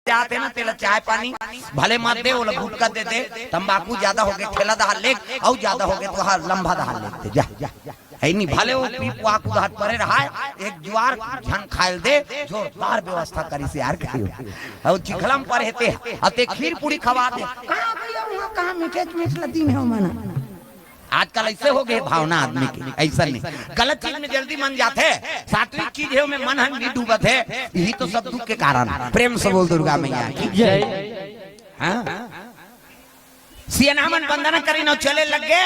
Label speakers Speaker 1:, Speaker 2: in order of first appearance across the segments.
Speaker 1: जाते ना तेला चाय पानी भले मत दे, वो गुटका दे दे, तंबाकू ज्यादा हो गए ठेला दहाल ले, और ज्यादा हो गए तो हाँ लंबा दहाल लेते जा है नहीं भले वो पीपुआ कुदाहट परे रहा एक ज्वार झन खायल दे, जोरदार व्यवस्था करी से यार करी और चिखलम पर हेते अते खीर पूरी खवा दे। कहां भैया वहां कहां मीठे मीठ लदी में हो मना। आजकल ऐसे हो गए भावना आदमी की, ऐसा नहीं गलत चीज में जल्दी मन जाते, सात्विक चीज है में मन हम नहीं डूबत है, यही तो सब दुख के कारण। प्रेम से बोल दुर्गा मैया की जय। हाँ सियानामन बंदना करी न चले लग गए,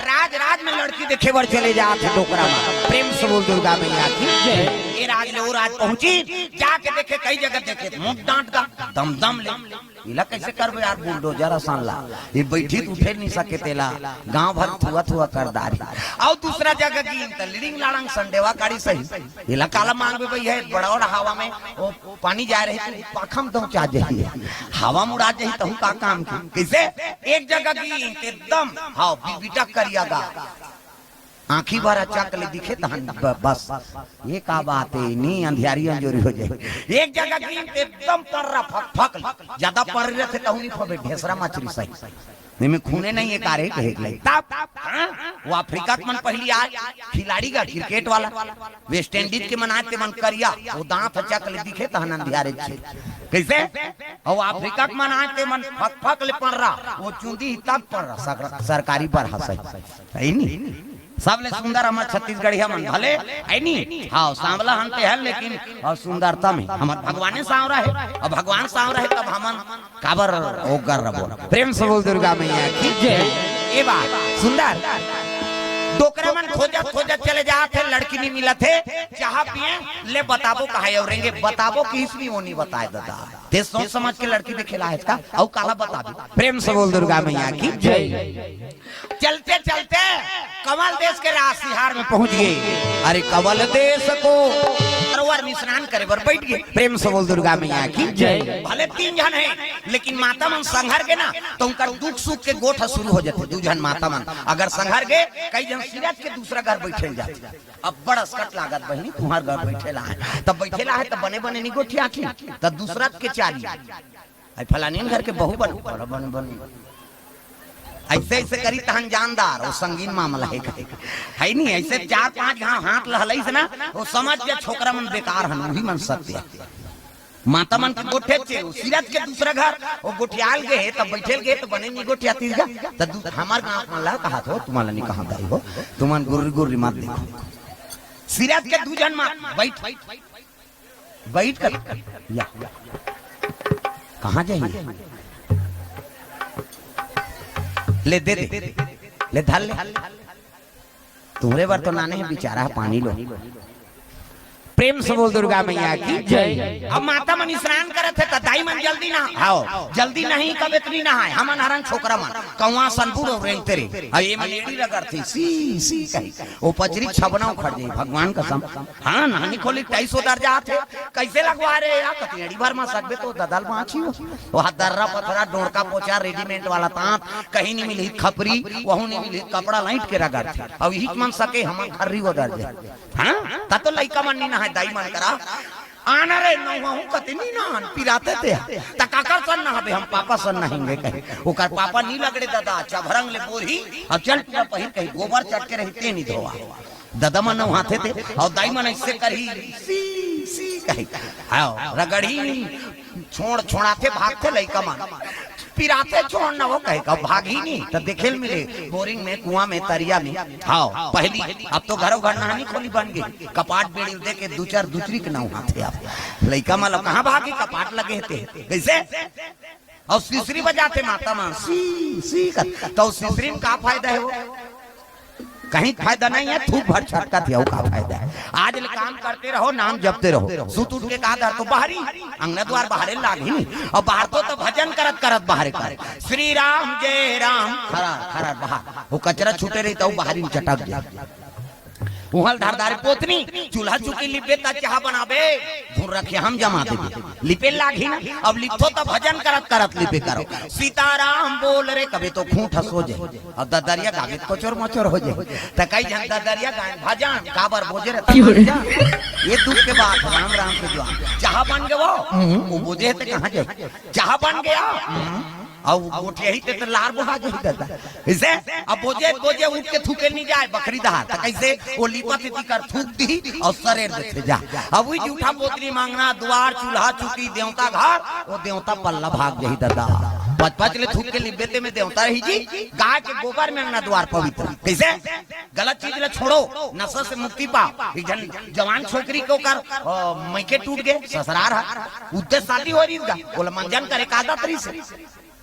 Speaker 1: राज राज में लड़की देखे बर चले जाते डोकरा में। प्रेम से बोल दुर्गा मैया की जय। ये राज ले वो राज पहुंची, जाके देखे कई जगह देखे मुंह डांट का दम दम ले इला कैसे करबे यार, बुलडोजर आसान ला ये बैठी उठे नहीं सके तेला गांव भर थुआ थुआ कर दारी। और दूसरा जगह की त लीडिंग लाड़ंग संडेवा काड़ी सही इला काला मांगबे भई है बड़ा और हवा में वो पानी जा रही है पाखम तो चा जाई हवा मुड़ा जाई तो का काम की कैसे एक जगह की एकदम हां बीटा करियागा आंखी बार अच्छा कले दिखे तहन बस ये का बात है नहीं अंधियारी अंजोरी हो जाए। एक जगह की एकदम पर्रा फक फक ज्यादा पर रहे थे तहुनी फबे ढेसरा मछली सही में खूने नहीं है कारे कहे लई तब वो अफ्रीका मन पहली आ खिलाड़ी का क्रिकेट वाला वेस्ट इंडीज के मनाते मन करिया वो दांत अच्छा कले दिखे तहन अंधियारे कैसे और अफ्रीका के मनाते मन फक फक ले पर रहा वो चूंदी तब पर सरकारी पर हंसई है नहीं सबले सुंदर हमार छत्तीसगढ़ हमन भले है नहीं हाँ सांवला हनते है लेकिन और सुंदरता में हमार भगवान सांवरा है और भगवान सांवरा है तब हमन काबर ओगर रबो। प्रेम से बोल दुर्गा मैया की जय। ये बात सुंदर डोकरा मन खोजत खोजत चले जाते लड़की नहीं मिला थे चाह पिए ले बताबो कहा और रेंगे बताबो कि इसलिए वो नहीं बताए दादा ते सोच समझ के लड़की ने खिलाया इसका और काला बता दी। प्रेम से बोल दुर्गा मैया की जय। चलते चलते कमल देश के रासिहार में पहुंच गए। अरे कमल देश को सरोवर में स्नान करे बर बैठ गए। प्रेम से बोल दुर्गा मैया की जय। भले 3 जन है लेकिन माता मन संघर के ना तो उनका दुख सुख के गोठ शुरू हो जाते 2 जन माता मन अगर संघर गए कई जन सिरज के दूसरा घर बैठे जाते। अब बड़ा स्कट लागत बहनी तुम्हार घर बैठेला है तब बैठेला है तब बने बने नहीं गोठी आखी तब दूसरा के चारी आई फलानी घर के बहु बन बन ऐसे ऐसे करी तहन जानदार और संगीन मामला है नहीं ऐसे 4-5 घाव हाथ लहलई से ना वो समझ के छोकरा मन बेकार हन वही मन सत्य माता मन के गोठे चे सिरज के दूसरा घर वो गोठियाल गए तब बैठेल गए तो बने नहीं गोठिया तीसरा तब हमार गांव मन ला कहा था तुम्हारा नहीं कहा गई हो तुमन गुर्री गुर्री मत देखो सिरज के 2 जन बैठ बैठ कर या कहां जाइए ले दे दे ले धल ले तुम्हारे बार तो नाने है बेचारा पानी लो। प्रेम से बोल दुर्गा मैया की जय। अब माता मन स्नान करत है दाई मन जल्दी ना आओ जल्दी नहीं कब इतनी ना है हमन हरन छोकरा मन कौवा सनपुर और रेंगते रे और ये मलेड़ी रगड़ थी सी कही वो पचरी छबना उखड़ जाई भगवान कसम। हां नानी खोली 250 दर्जा थे कैसे लगवा रे यार कतियड़ी भर में सकबे तो ददल माछी वो हाथ दर्रा पथरा डोरका पोचा रेडीमेड वाला तांत कहीं नहीं मिली खपरी वहू नहीं मिली कपड़ा लाइट के रगड़ थी अब यही मन सके हमन खर्री वो दर्जा। हां ता तो लइका मन नहीं ना दाई मन करा आना रे नहु कतनी ना पिराते थे तकाकर सन ना हबे हम पापा सन नहिंगे कहे ओकर पापा नी लगड़े दादा अच्छा भरंग ले बोरी अब चल पूरा पहिर कहीं गोबर चट के रहते नहीं धोआ दादा मन हाथे थे और दाई मन ऐसे करही सी कहे आओ रगड़ी छोड़ाते भागते लइका मन पिराते छोड़ना वो कहे का भागी नहीं तो देखेल मिले बोरिंग में कुआं में तरिया में हाँ पहली अब तो घरों घर नहानी खोली बन गई कपाट बेड़ी दे के 2-4 दूसरी के नाव हाथे आप लइका माला कहाँ भागी कपाट लगे थे कैसे और सीसरी बजाते माता मां सी तो सीसरी में का फायदा है वो कहीं फायदा नहीं है थूक भर छटका थी का फायदा है। आज काम करते रहो नाम जपते रहो सुत उठ के कहा तो बाहरी अंगना द्वार बाहर लागी नहीं और बाहर तो भजन करत करत बाहर करे श्री राम जय राम खरा बाहर वो कचरा छूटे रही तो बाहरी चटक जाए उहल धारदार पोतनी चूल्हा चुकी लिपे ता चाह बनाबे धुर रखे हम जमा देबे लिपे लागी ना। अब लिखो तो भजन करत करत लिपे करो, सीताराम बोल रे कभी तो खूंट हंस हो जाए। अब ददरिया गावे कोचोर मोचोर हो जाए तो कई जन ददरिया गाए भजन काबर बोझे रहता ये दुख के बात राम राम के द्वार चाह बन गए वो बोझे थे कहाँ जाए चाह बन गया अब उठे ही ते लार बुहा जो देता इसे अब बोझे बोझे उठ के थूके नहीं जाए बकरी दहार तो कैसे वो लिपा तिती कर थूक दी और सरेर देते जा। अब वही जूठा पोतरी मांगना द्वार चूल्हा चुकी देवता घर वो देवता पल्ला भाग जही दादा पच पच ले थूक के लिबेते में देवता रही जी गाय के गोबर में अंगना द्वार पवित्र कैसे गलत चीज ले छोड़ो नशा से मुक्ति पाओ। जवान छोकरी को कर मैके टूट गए ससुरार उद्देश्य शादी हो रही बोला मंजन करे कादा तरी से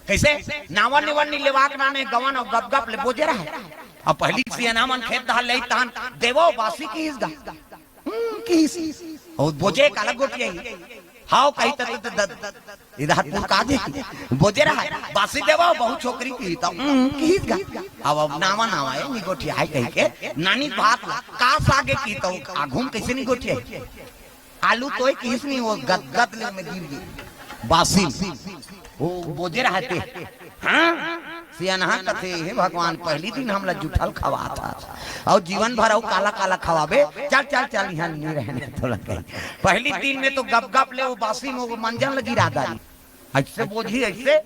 Speaker 1: कैसे नावन निवन नी लेवाक नाने गवन और गप गप ले बोझे रहा है। अब पहली सी नामन खेत दहल ले तान देवो बासी की इसगा की और बोझे एक अलग गोटी आई हाउ कही त इधर पुका दे बोझे रहा है बासी देवो बहुत छोकरी की तो की इसगा अब नावा नावा है नी गोटी आई कह के नानी बात का सागे की तो आघूम कैसे नी गोटी आई आलू तो किस नहीं वो गदगद ले में गिर गई बासी वो बोझे रहते हाँ सियानहा कथे हे भगवान पहली दिन हमला जुठल खवा था और जीवन भर और काला काला खवाबे चल चल चल यहाँ नहीं रहने तो लगे पहली दिन में तो गप गप ले वो बासी में वो मंजन लगी रादारी ऐसे बोझी ऐसे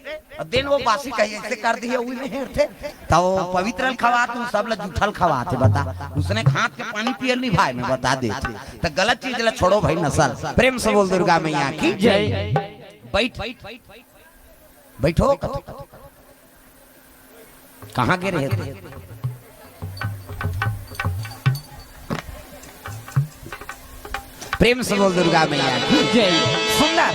Speaker 1: दिन वो बासी कही ऐसे कर दी वही में हेरते तो वो पवित्र खवा तू सब ला जुठल खवा थे बता उसने हाथ के पानी पियल नहीं भाई मैं बता दे तो गलत चीज ला छोड़ो भाई नसल प्रेम से बोल दुर्गा मैया की जय। बैठ बैठो कहाँ गिरे थे प्रेम से बोल दुर्गा मैया जय। सुंदर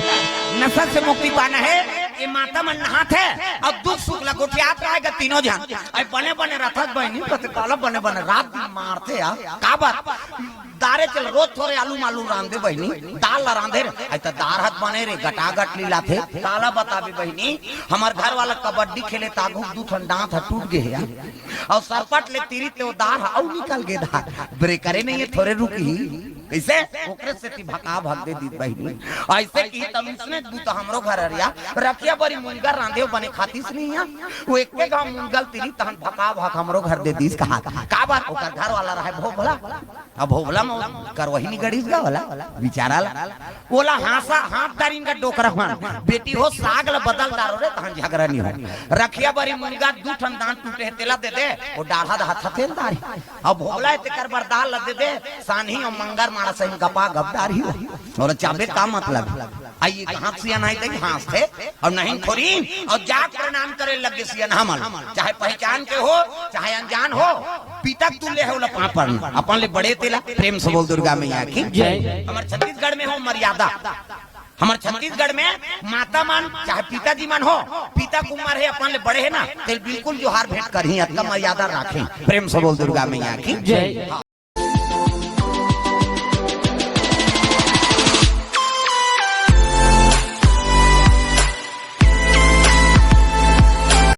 Speaker 1: नशा से मुक्ति पाना है ये माता मन नहात है अब दुख सुख लगोटियात रहेगा तीनों जन बने बने रथक बहनी काला बने बने रात दिन मारते काबर दारे चल रोज थोड़े आलू मालू रांधे बहनी दाल ला रांधे ऐसा दार हाथ बने रे गटागट लीला थे काला बताबी बहनी हमार घर वाला कबड्डी खेले तागू दू दांत टूट गए यार और सरपट ले तीरी ते दार औ निकल गए दार ब्रेकरे नहीं है थोड़े रुकी कैसे ओकरे से ती भका भाग दे दी बहनी ऐसे की तमिसने दू तो हमरो घर अरिया रखिया बड़ी मुनगर रांधे बने खातीस नहीं है वो एक के गांव मुनगल तीरी तहन भका भाग हमरो घर दे दीस कहा का बात ओकर घर वाला रहे भोभला अब भोभला कर वही नहीं गड़ीस गा वाला बेचारा बोला हासा हाथ दारिन का डोकरा हुआ बेटी हो साग ला बदल दारो रे तहन झगड़ा नहीं हो रखिया बड़ी मुनगा दू ठन दांत टूटे तेला दे दे वो डाढ़ा हाथ तेल दारी अब भोला ते कर बरदाल ला दे दे सानी और मंगर मारा सही गपा गपदारी हो और चाबे का मतलब आइए हाथ सिया नहीं थे हाथ थे और नहीं खोरी और जाग प्रणाम करे लगे सिया हमल चाहे पहचान के हो चाहे अनजान हो पिता तुल्य है उला पापड़ अपन ले बड़े तेला प्रेम से बोल दुर्गा मैया की जय। हमारे छत्तीसगढ़ में हो मर्यादा हमारे छत्तीसगढ़ में माता मान चाहे पिताजी मान हो पिता कुमार है अपन ले बड़े है ना तो बिल्कुल जोहार भेंट करही अतका मर्यादा रखें प्रेम से बोल दुर्गा मैया की जय।